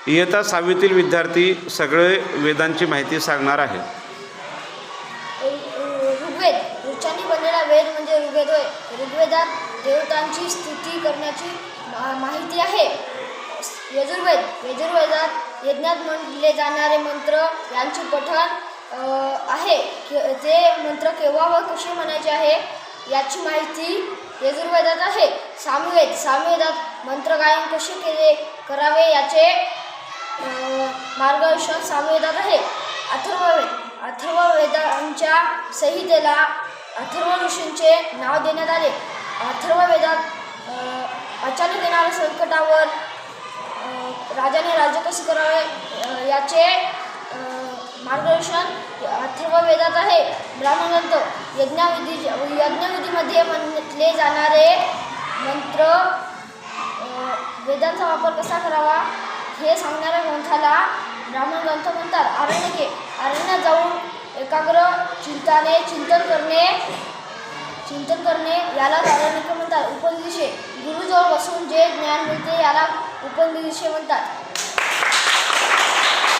इयत्ता 6वीतील विद्यार्थी सगळे वेदांची माहिती सांगणार आहेत. ऋग्वेद, ऋचांनी बनलेला वेद म्हणजे ऋग्वेद होय. ऋग्वेदात देवतांची स्तुती करण्याची माहिती आहे. यजुर्वेद, यजुर्वेदात यज्ञात म्हटले जाणारे मंत्र यांचे पठण आहे. ते मंत्र केव्हा व कसे म्हणायचे आहे याची माहिती यजुर्वेदात आहे. सामवेद, सामवेदात मंत्रगायन कसे करावे याचे मार्गदर्शन सामवेदात आहे. अथर्ववेद, अथर्ववेदांच्या संहितेला अथर्व ऋषींचे नाव देण्यात आले. अथर्ववेदात अचानक येणाऱ्या संकटावर राजाने राज्य कसे करावे याचे मार्गदर्शन अथर्ववेदात आहे. ब्राह्मणग्रंथ, यज्ञविधीमध्ये म्हटले जाणारे मंत्र वेदांचा वापर कसा करावा हे सांगणाऱ्या ग्रंथाला ब्राह्मण ग्रंथ म्हणतात. आरण्यके, अरण्यात जाऊन एकाग्र चिंताने चिंतन करणे याला आरण्यके म्हणतात. उपनिषदे, गुरुजवळ बसून जे ज्ञान मिळते याला उपनिषदे म्हणतात.